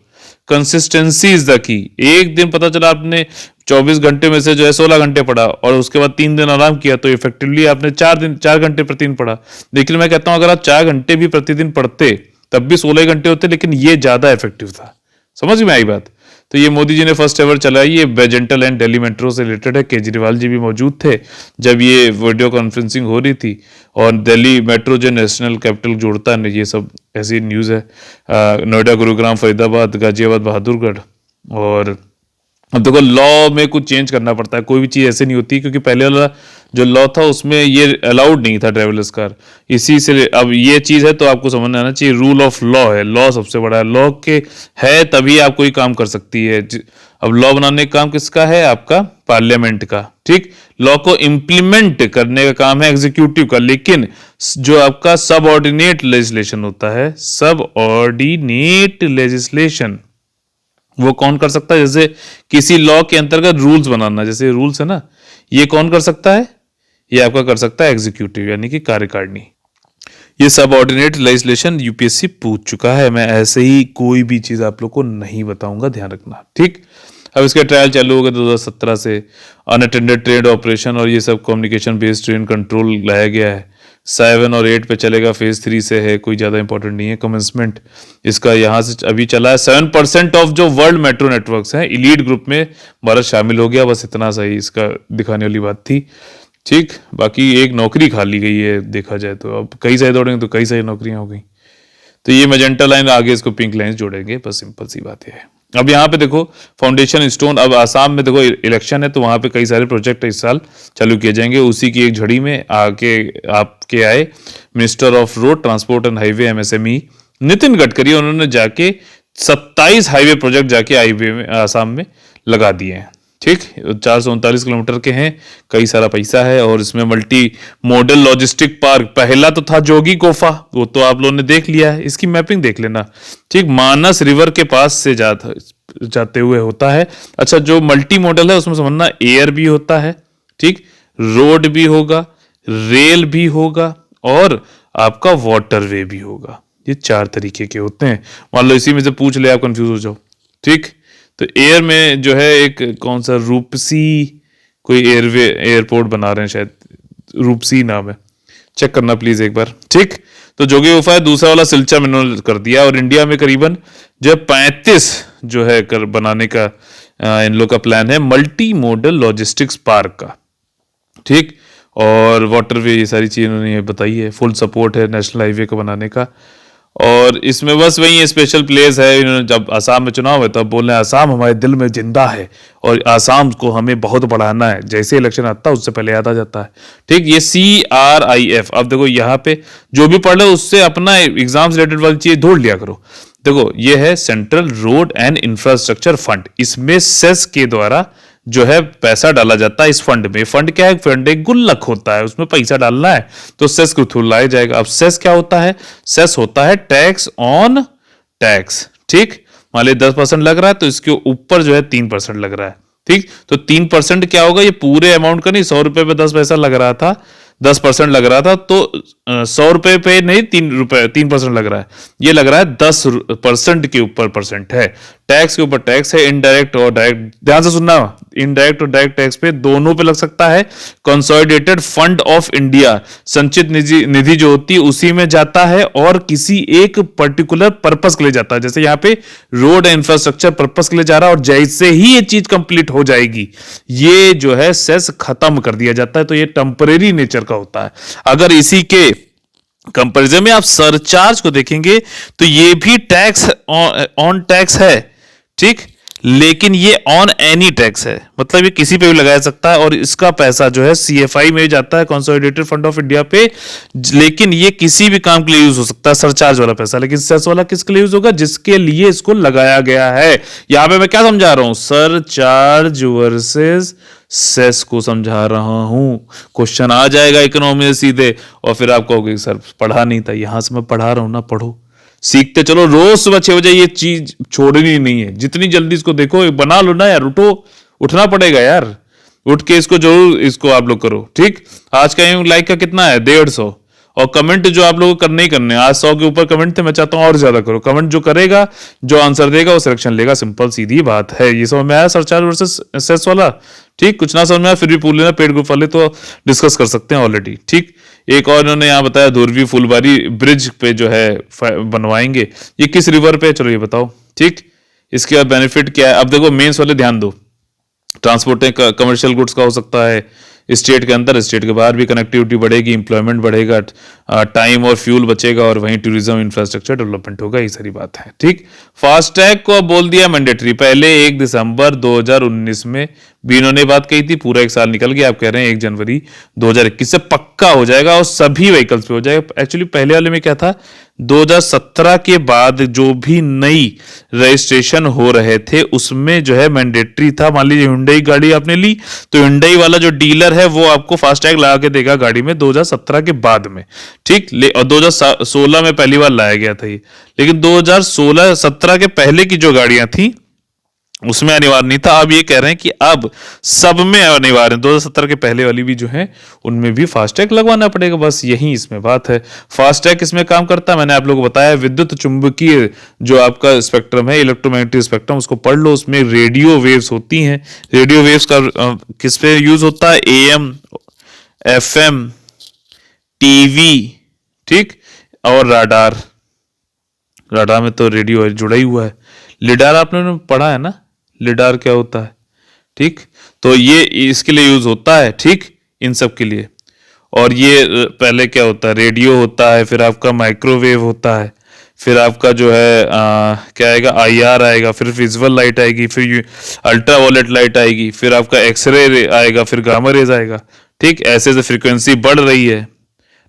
Speaker 1: Consistency is the key. एक दिन पता चला आपने 24 घंटे में से जो है 16 घंटे पढ़ा और उसके बाद 3 दिन आराम किया, तो इफेक्टिवली आपने 4 घंटे प्रतिदिन पढ़ा। लेकिन मैं कहता हूं अगर आप 4 घंटे भी प्रतिदिन पढ़ते तब भी 16 घंटे होते, लेकिन ये ज्यादा इफेक्टिव था। समझ में आई बात। तो ये मोदी जी ने फर्स्ट एवर चलाई, ये वेजेंटल एंड दिल्ली मेट्रो से रिलेटेड है। केजरीवाल जी भी मौजूद थे जब ये वीडियो कॉन्फ्रेंसिंग हो रही थी। और दिल्ली मेट्रो जो नेशनल कैपिटल जोड़ता है, ये सब ऐसी न्यूज़ है। नोएडा, गुरुग्राम, फरीदाबाद, गाजियाबाद, बहादुरगढ़। और अब देखो लॉ में कुछ चेंज करना पड़ता है, कोई भी चीज़ ऐसे नहीं होती, क्योंकि पहले वाला जो लॉ था उसमें ये अलाउड नहीं था ड्राइवरलेस कार। इसी से अब ये चीज़ है, तो आपको समझ आना चाहिए रूल ऑफ लॉ है। लॉ सबसे बड़ा है, लॉ के है तभी आप कोई काम कर सकती है। अब लॉ बनाने का काम किसका है, आपका पार्लियामेंट का। ठीक, लॉ को इम्प्लीमेंट करने का काम है एग्जीक्यूटिव का। लेकिन जो आपका सब ऑर्डिनेट लेजिस्लेशन होता है, सब ऑर्डिनेट लेजिस्लेशन, वो कौन कर सकता है। जैसे किसी लॉ के अंतर्गत रूल्स बनाना, जैसे रूल्स है ना, ये कौन कर सकता है, ये आपका कर सकता है एग्जीक्यूटिव यानी कि कार्यकारिणी। ये सब ऑर्डिनेट लेजिस्लेशन यूपीएससी पूछ चुका है। मैं ऐसे ही कोई भी चीज आप लोग को नहीं बताऊंगा, ध्यान रखना। ठीक, अब इसके ट्रायल चालू हो गए 2017 से। अनअटेंडेड ट्रेन ऑपरेशन और ये सब कम्युनिकेशन बेस्ड ट्रेन कंट्रोल लाया गया है। 7 और 8 पे चलेगा, फेज 3 से है, कोई ज़्यादा इंपॉर्टेंट नहीं है। कमेंसमेंट इसका यहाँ से अभी चला है। 7% ऑफ जो वर्ल्ड मेट्रो नेटवर्क्स हैं इलीट ग्रुप में भारत शामिल हो गया, बस इतना सही इसका दिखाने वाली बात थी। ठीक, बाकी एक नौकरी खाली गई है देखा जाए तो, अब कई सारे दौड़ेंगे तो कई सारी नौकरियां हो गई। तो ये मैजेंटा लाइन आगे इसको पिंक लाइन जोड़ेंगे, बस सिंपल सी बात है। अब यहाँ पे देखो फाउंडेशन स्टोन, अब आसाम में देखो इलेक्शन है तो वहां पे कई सारे प्रोजेक्ट इस साल चालू किए जाएंगे। उसी की एक झड़ी में आके आपके आए minister of road transport and highway MSME Nitin Gadkari, उन्होंने जाके 27 हाईवे प्रोजेक्ट जाके हाईवे में आसाम में लगा दिए हैं। ठीक, 439 किलोमीटर के हैं, कई सारा पैसा है। और इसमें मल्टी मॉडल लॉजिस्टिक पार्क, पहला तो था जोगी कोफा, वो तो आप लोगों ने देख लिया है, इसकी मैपिंग देख लेना। ठीक, मानस रिवर के पास से जाते हुए होता है। अच्छा, जो मल्टी मॉडल है उसमें समझना एयर भी होता है, ठीक, रोड भी होगा, रेल भी होगा और आपका वाटरवे भी होगा। ये 4 तरीके के होते हैं। मान लो इसी में से पूछ ले आप कंफ्यूज हो जाओ। ठीक, तो एयर में जो है एक कौन सा रूपसी कोई एयरपोर्ट बना रहे हैं, शायद रूपसी नाम है, चेक करना प्लीज एक बार। ठीक, तो जोगी गुफा है, दूसरा वाला सिलचर में इन्होंने कर दिया। और इंडिया में करीबन जो 35 जो है कर बनाने का इन लोग का प्लान है, मल्टी मॉडल लॉजिस्टिक्स पार्क का। ठीक, और वाटरवे, ये सारी चीजें इन्होंने बताई है। फुल सपोर्ट है नेशनल हाईवे को बनाने का। और इसमें बस वही स्पेशल प्लेस है। इन्होंने जब आसाम में चुनाव है तब बोल रहे हैं आसाम हमारे दिल में जिंदा है और आसाम को हमें बहुत बढ़ाना है। जैसे इलेक्शन आता है उससे पहले याद आ जाता है। ठीक, ये CRIF, अब देखो यहाँ पे जो भी पढ़ रहे उससे अपना एग्जाम से रिलेटेड वाली चीज ढूंढ लिया करो। देखो ये है central road and infrastructure fund, इसमें सेस के द्वारा जो है पैसा डाला जाता है इस फंड में। फंड क्या है? फंड एक गुल्लक होता है, उसमें पैसा डालना है तो सेस के थ्रू लाया जाएगा। अब सेस क्या होता है? सेस होता है टैक्स ऑन टैक्स। ठीक, मान लीजिए 10% लग रहा है तो इसके ऊपर जो है 3% लग रहा है। ठीक, तो 3% क्या होगा? ये पूरे अमाउंट का नहीं, 100 रुपए पे 10 पैसा लग रहा था, 10% लग रहा था, तो 100 रुपए पे नहीं 3% लग रहा है, ये लग रहा है 10% के ऊपर परसेंट है। टैक्स के ऊपर टैक्स है, इनडायरेक्ट और डायरेक्ट। ध्यान से सुनना, इनडायरेक्ट और डायरेक्ट टैक्स पे दोनों पे लग सकता है। कंसोलिडेटेड फंड ऑफ इंडिया, संचित निधि जो होती है उसी में जाता है और किसी एक पर्टिकुलर पर्पस के लिए जाता है। जैसे यहाँ पे रोड इंफ्रास्ट्रक्चर पर्पस के लिए जा रहा है और जैसे ही ये चीज कंप्लीट हो जाएगी ये जो है सेस खत्म कर दिया जाता है। तो ये टेम्परेरी नेचर का होता है। अगर इसी के कंपैरिजन में आप सरचार्ज को देखेंगे तो ये भी टैक्स ऑन टैक्स है। ठीक, लेकिन ये ऑन एनी टैक्स है, मतलब ये किसी पे भी लगाया सकता है और इसका पैसा जो है CFI में जाता है, कंसोलिडेटेड फंड ऑफ इंडिया पे। लेकिन ये किसी भी काम के लिए यूज हो सकता है, सरचार्ज वाला पैसा। लेकिन सेस वाला किसके लिए यूज होगा? जिसके लिए इसको लगाया गया है। यहां पे मैं क्या समझा रहा हूं? सरचार्ज वर्सेस सेस को समझा रहा हूं। क्वेश्चन आ जाएगा इकोनॉमी से सीधे और फिर आप कहोगे सर पढ़ा नहीं था। यहां से मैं पढ़ा रहा हूं ना, पढ़ो, सीखते चलो। रोज सुबह 6 बजे ये चीज छोड़नी नहीं है। जितनी जल्दी इसको देखो, बना लो ना यार, उठो, उठना पड़ेगा यार, उठ के इसको जरूर इसको आप लोग करो। ठीक, आज का लाइक का कितना है? 150। और कमेंट जो आप लोगों को करने ही करने, आज 100 के ऊपर कमेंट थे, मैं चाहता हूं और ज्यादा करो कमेंट। जो करेगा, जो आंसर देगा वो सिलेक्शन लेगा, सिंपल सीधी बात है। ये समझ में आया सरचार्ज वर्सेस सेस वाला? ठीक, कुछ ना समझ में आया फिर भी पूछ लेना, पेड ग्रुप वाले तो डिस्कस कर सकते हैं ऑलरेडी। ठीक, एक और इन्होंने यहाँ बताया धुरवी फुलबारी ब्रिज पे जो है बनवाएंगे। ये किस रिवर पे? चलो ये बताओ। ठीक, इसके बाद बेनिफिट क्या है? अब देखो मेंस वाले ध्यान दो। ट्रांसपोर्ट कमर्शियल गुड्स का हो सकता है, स्टेट के अंदर स्टेट के बाहर भी कनेक्टिविटी बढ़ेगी, इंप्लॉयमेंट बढ़ेगा, टाइम और फ्यूल बचेगा और वहीं टूरिज्म इंफ्रास्ट्रक्चर डेवलपमेंट होगा। ये सारी बात है। ठीक, फास्टैग को अब बोल दिया मैंडेटरी। पहले 1 दिसंबर 2019 में भी इन्होंने बात कही थी, पूरा 1 साल निकल गया। आप कह रहे हैं 1 जनवरी 2021 से पक्का हो जाएगा और सभी व्हीकल्स पे हो जाएगा। एक्चुअली पहले वाले में क्या था? 2017 के बाद जो भी नई रजिस्ट्रेशन हो रहे थे उसमें जो है मैंडेटरी था। मान लीजिए हुंडई गाड़ी आपने ली तो हुंडई वाला जो डीलर है वो आपको फास्टैग लगा के देगा गाड़ी में 2017 के बाद में। ठीक, और 2016 में पहली बार लाया गया था ये। लेकिन 2016-17 के पहले की जो गाड़ियां थी उसमें अनिवार्य नहीं था। अब ये कह रहे हैं कि अब सब में अनिवार्य है। 2017 के पहले वाली भी जो है उनमें भी फास्टैग लगवाना पड़ेगा, बस यही इसमें बात है। फास्टैग किसमें काम करता है, मैंने आप लोगों को बताया, विद्युत चुंबकीय जो आपका स्पेक्ट्रम है, इलेक्ट्रोमैग्नेटिक स्पेक्ट्रम, उसको पढ़ लो। उसमें रेडियो वेव्स होती हैं। रेडियो वेव्स का किस पे यूज होता है, एएम, एफएम, टीवी, ठीक, और राडार। राडार में तो रेडियो जुड़ा ही हुआ है। लिडार आपने पढ़ा है ना, लिडार क्या होता है, ठीक। तो ये इसके लिए यूज होता है, ठीक, इन सब के लिए। और ये पहले क्या होता है, रेडियो होता है, फिर आपका माइक्रोवेव होता है, फिर आपका जो है क्या आएगा, आईआर आएगा, फिर विजुअल लाइट आएगी, फिर अल्ट्रा वायलेट लाइट आएगी, फिर आपका एक्सरे आएगा, फिर गामा रेज आएगा, ठीक। ऐसे ऐसे फ्रीक्वेंसी बढ़ रही है।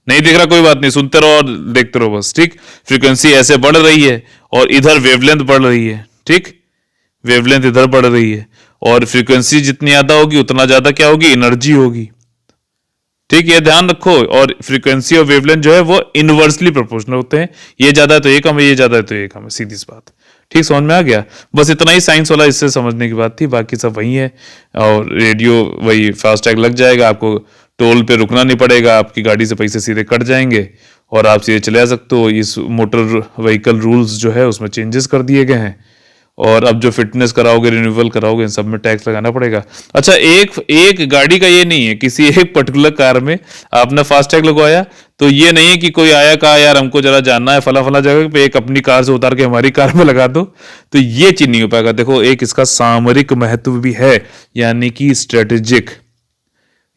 Speaker 1: नहीं दिख रहा, कोई बात नहीं, सुनते रहो और देखते रहो बस, ठीक। फ्रीक्वेंसी ऐसे बढ़ रही है और इधर वेवलेंथ बढ़ रही है, ठीक। वेवलेंथ इधर बढ़ रही है और फ्रीक्वेंसी जितनी ज्यादा होगी उतना ज्यादा क्या होगी, एनर्जी होगी, ठीक। ये ध्यान रखो। और फ्रीक्वेंसी और वेवलेंथ जो है वो इनवर्सली प्रोपोर्शनल होते हैं। ये ज्यादा है तो ये कम है, ये ज्यादा है तो ये कम है, सीधी सी बात, ठीक। समझ में आ गया। बस इतना ही साइंस वाला इससे समझने की बात थी, बाकी सब वही है। और रेडियो वही, फास्टैग लग जाएगा, आपको टोल पे रुकना नहीं पड़ेगा, आपकी गाड़ी से पैसे सीधे कट जाएंगे और आप सीधे चले जा सकते हो। इस मोटर व्हीकल रूल्स जो है उसमें चेंजेस कर दिए गए हैं। और अब जो फिटनेस कराओगे, रिन्यूअल कराओगे, इन सब में टैक्स लगाना पड़ेगा। अच्छा, एक एक गाड़ी का ये नहीं है, किसी एक पर्टिकुलर कार में आपने फास्टैग लगवाया तो ये नहीं है कि कोई आया, कहा यार हमको जरा जानना है फला फला जगह पे, एक अपनी कार से उतार के हमारी कार में लगा दो, तो ये चीज नहीं हो पाएगा। देखो, एक इसका सामरिक महत्व भी है, यानी कि स्ट्रेटेजिक।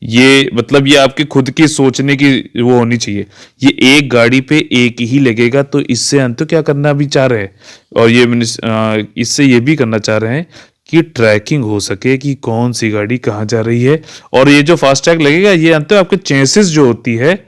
Speaker 1: ये मतलब ये आपकी खुद की सोचने की वो होनी चाहिए। ये एक गाड़ी पे एक ही लगेगा, तो इससे अंत क्या करना भी चाह रहे हैं, और ये इससे ये भी करना चाह रहे हैं कि ट्रैकिंग हो सके कि कौन सी गाड़ी कहाँ जा रही है। और ये जो फास्टैग लगेगा ये अंत आपके चेसिस जो होती है,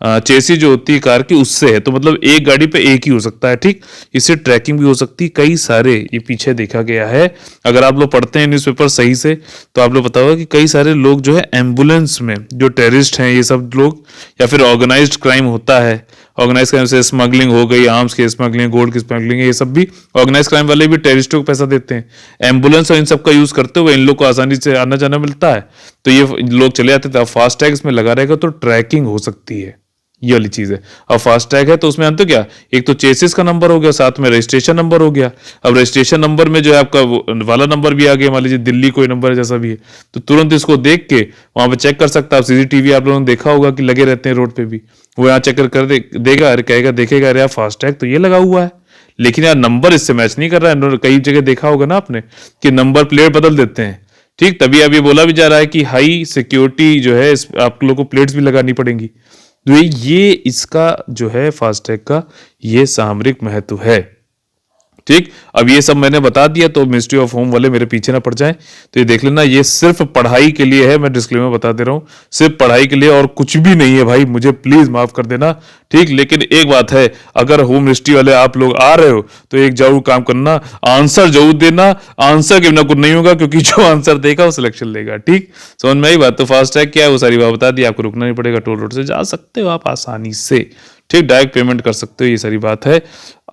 Speaker 1: चेसी जो होती है कार की, उससे है। तो मतलब एक गाड़ी पे एक ही हो सकता है, ठीक। इससे ट्रैकिंग भी हो सकती है। कई सारे ये पीछे देखा गया है, अगर आप लोग पढ़ते हैं न्यूज़पेपर सही से तो आप लोग पता होगा कि कई सारे लोग जो है एम्बुलेंस में, जो टेररिस्ट हैं ये सब लोग, या फिर ऑर्गेनाइज्ड क्राइम होता है, ऑर्गेनाइज क्राइम से स्मगलिंग हो गई, आर्म्स की स्मगलिंग, गोल्ड की स्मगलिंग, ये सब भी ऑर्गेनाइज क्राइम वाले भी टेररिस्टों को पैसा देते हैं। एम्बुलेंस और इन सब का यूज करते हुए इन लोग को आसानी से आना जाना मिलता है, तो ये लोग चले जाते थे। फास्टैग इसमें लगा रहेगा तो ट्रैकिंग हो सकती है, ये वाली चीज है। अब फास्टैग है तो उसमें अंत क्या, एक तो चेसिस का नंबर हो गया, साथ में रजिस्ट्रेशन नंबर हो गया। अब रजिस्ट्रेशन नंबर में जो है आपका वाला नंबर भी आ गया, मान लीजिए दिल्ली कोई नंबर है जैसा भी है, तो तुरंत इसको देख के वहां पे चेक कर सकता है। सीसीटीवी आप लोगों ने देखा होगा कि लगे रहते हैं रोड पे भी, वो यहाँ चेक कर देगा, अरे कहेगा, देखेगा, अरे यार फास्टैग तो ये लगा हुआ है, लेकिन यार नंबर इससे मैच नहीं कर रहा है। कई जगह देखा होगा ना आपने कि नंबर प्लेट बदल देते हैं, ठीक। तभी अब ये बोला भी जा रहा है कि हाई सिक्योरिटी जो है आप लोगों को प्लेट्स भी लगानी पड़ेंगी। तो ये इसका जो है फास्टैग का ये सामरिक महत्व है, ठीक। अब ये सब मैंने बता दिया, तो मिनिस्ट्री ऑफ होम वाले मेरे पीछे ना पड़ जाएं, तो ये देख लेना, ये सिर्फ पढ़ाई के लिए है। मैं डिस्क्लेमर बता दे रहा हूं, सिर्फ पढ़ाई के लिए और कुछ भी नहीं है भाई, मुझे प्लीज माफ कर देना, ठीक। लेकिन एक बात है, अगर होम मिनिस्ट्री वाले आप लोग आ रहे हो तो एक जरूर काम करना, आंसर जरूर देना। आंसर के बिना कुछ नहीं होगा, क्योंकि जो आंसर देगा वो सिलेक्शन लेगा, ठीक। समझ में आई बात। तो फास्टैग क्या है वो सारी बात बता दी, आपको रुकना नहीं पड़ेगा, टोल रोड से जा सकते हो आप आसानी से, ठीक। डायरेक्ट पेमेंट कर सकते हो, ये सारी बात है।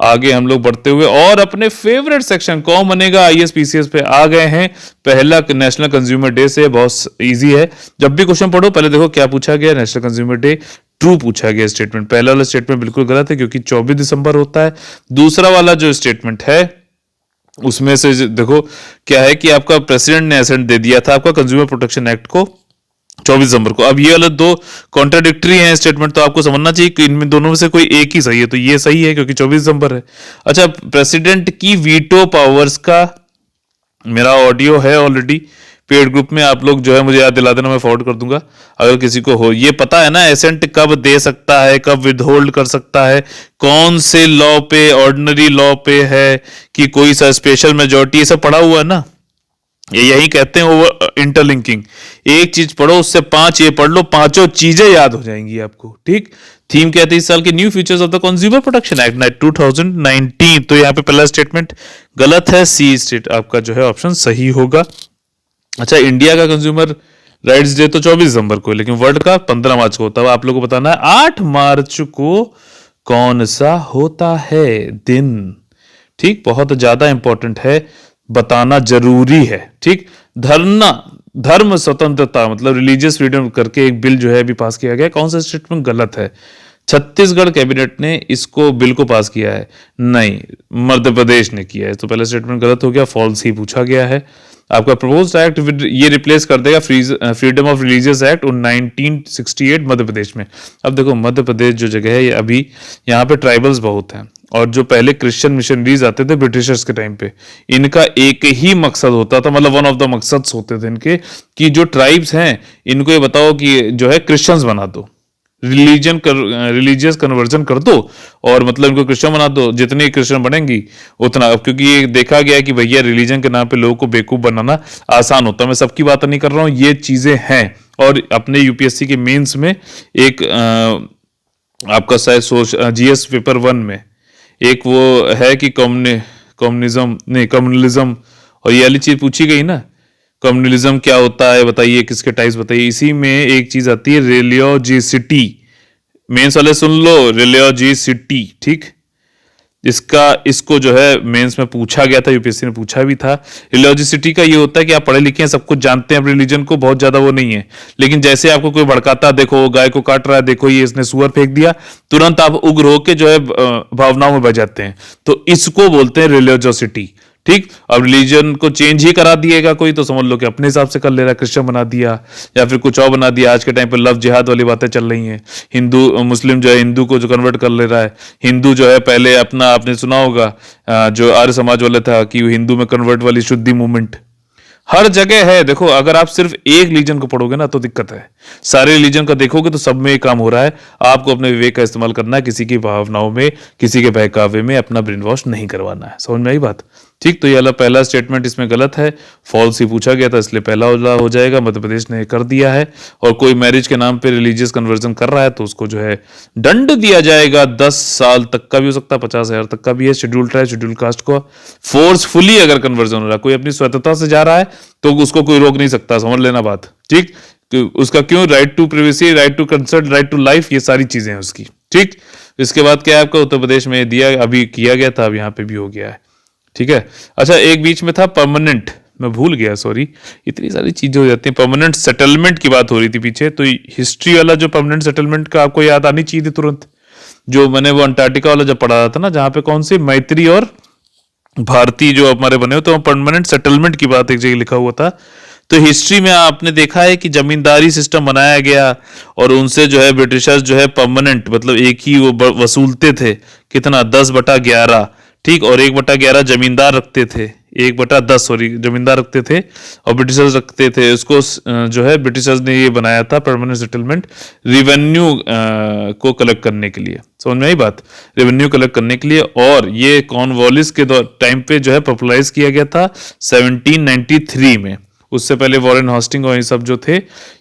Speaker 1: आगे हम लोग बढ़ते हुए और अपने फेवरेट सेक्शन कौन बनेगा आईएएस पीसीएस पे आ गए हैं। पहला नेशनल कंज्यूमर डे से बहुत इजी है, जब भी क्वेश्चन पढ़ो पहले देखो क्या पूछा गया, नेशनल कंज्यूमर डे ट्रू पूछा गया स्टेटमेंट। पहला वाला स्टेटमेंट बिल्कुल गलत है क्योंकि 24 दिसंबर होता है। दूसरा वाला जो स्टेटमेंट है उसमें से देखो क्या है कि आपका प्रेसिडेंट ने एसेंट दे दिया था आपका कंज्यूमर प्रोटेक्शन एक्ट को 24 दिसंबर को। अब ये वाले दो कॉन्ट्राडिक्टरी हैं स्टेटमेंट, तो आपको समझना चाहिए कि इनमें दोनों में से कोई एक ही सही है, तो ये सही है क्योंकि 24 दिसंबर है। अच्छा, प्रेसिडेंट की वीटो पावर्स का मेरा ऑडियो है ऑलरेडी पेड ग्रुप में, आप लोग जो है मुझे याद दिला देना, मैं फॉरवर्ड कर दूंगा अगर किसी को हो। ये पता है ना एसेंट कब दे सकता है, कब विदहोल्ड कर सकता है, कौन से लॉ पे, ऑर्डिनरी लॉ पे है कि कोई सा स्पेशल मेजोरिटी, ये सब पढ़ा हुआ है ना। ये यही कहते हैं ओवर इंटरलिंकिंग। एक चीज पढ़ो उससे 5 ये पढ़ लो, पांचों चीजें याद हो जाएंगी आपको, ठीक। थीम क्या थी इस साल की, new features of the consumer protection act 2019। तो यहाँ पे पहला स्टेटमेंट गलत है, सी स्टेट आपका जो है ऑप्शन सही होगा। अच्छा, इंडिया का कंज्यूमर राइट्स डे तो 24 दिसंबर को है, लेकिन वर्ल्ड का 15 मार्च को होता है। आप लोगों को बताना है 8 मार्च को कौन सा होता है दिन, ठीक। बहुत ज्यादा इंपॉर्टेंट है, बताना जरूरी है। ठीक, धर्म स्वतंत्रता मतलब रिलीजियस फ्रीडम करके एक बिल जो है अभी पास किया गया। कौन सा स्टेटमेंट गलत है? छत्तीसगढ़ कैबिनेट ने इसको बिल को पास किया है, नहीं मध्य प्रदेश ने किया है। तो पहला स्टेटमेंट गलत हो गया, फॉल्स ही पूछा गया है। आपका प्रपोज्ड एक्ट ये रिप्लेस कर देगा freedom of religious act 1968 Madhya Pradesh में। अब देखो मध्य प्रदेश जो जगह है ये अभी यहाँ पे ट्राइबल्स बहुत हैं, और जो पहले क्रिश्चियन मिशनरीज आते थे ब्रिटिशर्स के टाइम पे, इनका एक ही मकसद होता था, मतलब वन ऑफ द मकसद्स होते थे इनके, कि जो ट्राइब्स हैं इनको ये बताओ कि जो है क्रिश्चियंस बना दो, रिलीजियस कन्वर्जन कर दो, और मतलब इनको क्रिश्चियन बना दो। जितनी क्रिश्चियन बनेंगी उतना, अब क्योंकि ये देखा गया है कि भैया रिलीजन के नाम पे लोगों को बेवकूफ बनाना आसान होता है। मैं सबकी बात नहीं कर रहा हूँ, ये चीजें हैं। और अपने यूपीएससी के मेंस में एक आपका शायद जीएस पेपर 1 में एक वो है कि कम्युनलिज्म और ये वाली चीज पूछी गई ना, कम्युनलिज्म क्या होता है बताइए, किसके टाइप्स बताइए। इसी में एक चीज आती है रिलियोजिसिटी, मेंस वाले सुन लो, रिलियोजिसिटी। ठीक, इसको जो है मेंस में पूछा गया था, यूपीएससी ने पूछा भी था। रिलियोजिसिटी का ये होता है कि आप पढ़े लिखे हैं, सब कुछ जानते हैं, रिलीजन को बहुत ज्यादा वो नहीं है, लेकिन जैसे आपको कोई भड़काता, देखो गाय को काट रहा है, देखो ये इसने सुअर फेंक दिया, तुरंत आप उग्र होके जो है भावनाओं में बह जाते हैं, तो इसको बोलते हैं रिलियोजिसिटी। ठीक, अब रिलीजन को चेंज ही करा दिएगा कोई तो समझ लो कि अपने हिसाब से कर ले रहा है, क्रिश्चियन बना दिया या फिर कुछ और बना दिया। आज के टाइम पे लव जिहाद वाली बातें चल रही हैं, हिंदू मुस्लिम जो है हिंदू को जो कन्वर्ट कर ले रहा है। हिंदू जो है पहले अपना, आपने सुना होगा जो आर्य समाज वाले था कि हिंदू में कन्वर्ट वाली शुद्धि मूवमेंट हर जगह है। देखो अगर आप सिर्फ एक रिलीजन को पढ़ोगे ना तो दिक्कत है, सारे रिलीजन का देखोगे तो सब में एक काम हो रहा है। आपको अपने विवेक का इस्तेमाल करना है, किसी की भावनाओं में, किसी के बहकावे में अपना ब्रेन वॉश नहीं करवाना है। समझ में आई बात? ठीक, तो ये पहला स्टेटमेंट इसमें गलत है, फॉल्स ही पूछा गया था, इसलिए पहला उल्ला हो जाएगा। मध्य प्रदेश ने कर दिया है। और कोई मैरिज के नाम पे रिलीजियस कन्वर्जन कर रहा है तो उसको जो है दंड दिया जाएगा, 10 साल तक का भी हो सकता है, 50,000 तक का भी है। शेड्यूल ट्राइब शेड्यूल कास्ट को फोर्सफुली अगर कन्वर्जन हो रहा है, कोई अपनी स्वतंत्रता से जा रहा है तो उसको कोई रोक नहीं सकता, समझ लेना बात। ठीक, तो उसका क्यों, right to privacy, right to consent, right to life, ये सारी चीजें हैं उसकी। ठीक, इसके बाद क्या है आपका उत्तर प्रदेश में दिया, अभी किया गया था, अब यहाँ पे भी हो गया है। ठीक है, अच्छा एक बीच में था परमानेंट, मैं भूल गया, सॉरी, इतनी सारी चीजें हो जाती हैं। परमानेंट सेटलमेंट की बात हो रही थी पीछे, तो हिस्ट्री वाला जो परमानेंट सेटलमेंट का आपको याद आनी चाहिए थी तुरंत, जो मैंने वो अंटार्कटिका वाला जब पढ़ा था ना, जहां पे कौन सी मैत्री और भारतीय जो हमारे बने हो, तो परमानेंट सेटलमेंट की बात एक जगह लिखा हुआ था। तो हिस्ट्री में आपने देखा है कि जमींदारी सिस्टम बनाया गया और उनसे जो है ब्रिटिशर्स जो है परमानेंट मतलब एक ही वो वसूलते थे, कितना 10/11। ठीक, और 1/11 जमींदार रखते थे, 1/10 सॉरी जमींदार रखते थे और ब्रिटिशर्स रखते थे। उसको जो है ब्रिटिशर्स ने ये बनाया था परमानेंट सेटलमेंट, रिवेन्यू को कलेक्ट करने के लिए। समझ में आई बात? रेवेन्यू कलेक्ट करने के लिए। और ये कॉर्नवालिस के टाइम पे जो है पॉपुलराइज किया गया था 1793 में। उससे पहले वॉरेन हॉस्टिंग और ये सब जो थे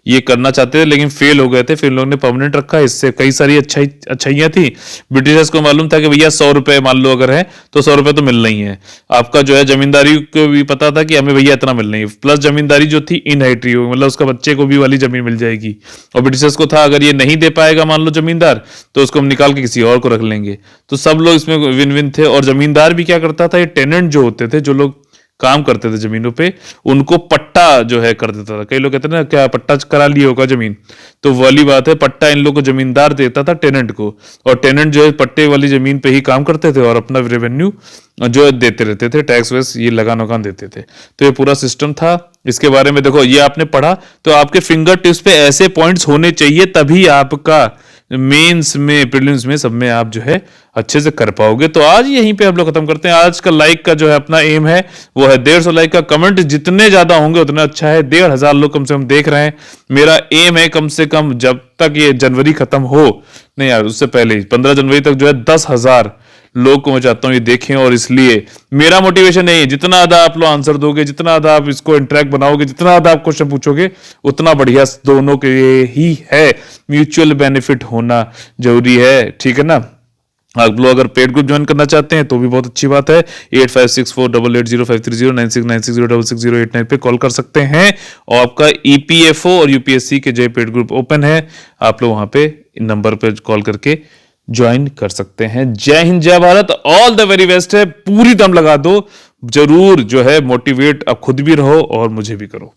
Speaker 1: ये करना चाहते थे लेकिन फेल हो गए थे, फिर लोगों ने परमानेंट रखा। इससे कई सारी अच्छाइयां थी। ब्रिटिशर्स को मालूम था कि भैया 100 रुपए मान लो अगर है तो 100 रुपए तो मिलना ही है। आपका जो है जमींदारी को भी पता था कि हमें भैया इतना मिलना ही, प्लस जमींदारी जो थी इनहेरिटरी होगी, मतलब उसका बच्चे को भी वाली जमीन मिल जाएगी। और ब्रिटिशर्स को था अगर ये नहीं दे पाएगा मान लो जमींदार तो उसको हम निकाल के किसी और को रख लेंगे। तो सब लोग इसमें विन विन थे। और जमींदार भी क्या करता था, ये टेनेंट जो होते थे, जो लोग काम करते थे जमीनों पे, उनको पट्टा जो है कर देता था। कई लोग कहते हैं ना क्या पट्टा करा लिए होगा जमीन, तो वाली बात है, पट्टा इन लोगों को जमींदार देता था टेनेंट को, और टेनेंट जो है पट्टे वाली जमीन पे ही काम करते थे और अपना रेवेन्यू जो देते रहते थे, टैक्स वैक्स ये लगान वगान देते थे। तो ये पूरा सिस्टम था। इसके बारे में देखो, ये आपने पढ़ा तो आपके फिंगर टिप्स पे ऐसे पॉइंट्स होने चाहिए, तभी आपका मेंस में प्रीलिम्स में सब में आप जो है अच्छे से कर पाओगे। तो आज यहीं पे हम लोग खत्म करते हैं। आज का लाइक का जो है अपना एम है वो है 150 लाइक का। कमेंट जितने ज्यादा होंगे उतना अच्छा है। 1500 लोग कम से कम देख रहे हैं। मेरा एम है कम से कम जब तक ये जनवरी खत्म हो, नहीं यार उससे पहले 15 जनवरी तक जो है 10,000 लोग को मैं चाहता हूं ये देखें। और इसलिए मेरा मोटिवेशन नहीं है, जितना ज्यादा आप लोग आंसर दोगे, जितना ज्यादा आप इसको इंटरेक्ट बनाओगे, जितना ज्यादा आप क्वेश्चन पूछोगे, उतना बढ़िया दोनों के लिए ही है। म्यूचुअल बेनिफिट होना जरूरी है, ठीक है ना। आप लोग अगर पेड ग्रुप ज्वाइन करना चाहते हैं तो भी बहुत अच्छी बात है। 8564880530 9696066089 पे कॉल कर सकते हैं। और आपका ईपीएफओ और यूपीएससी के जो पेड ग्रुप ओपन है, आप लोग वहां पे नंबर पे कॉल करके ज्वाइन कर सकते हैं। जय हिंद, जय Bharat, all the very best है। पूरी दम लगा दो, जरूर जो है मोटिवेट आप खुद भी रहो और मुझे भी करो।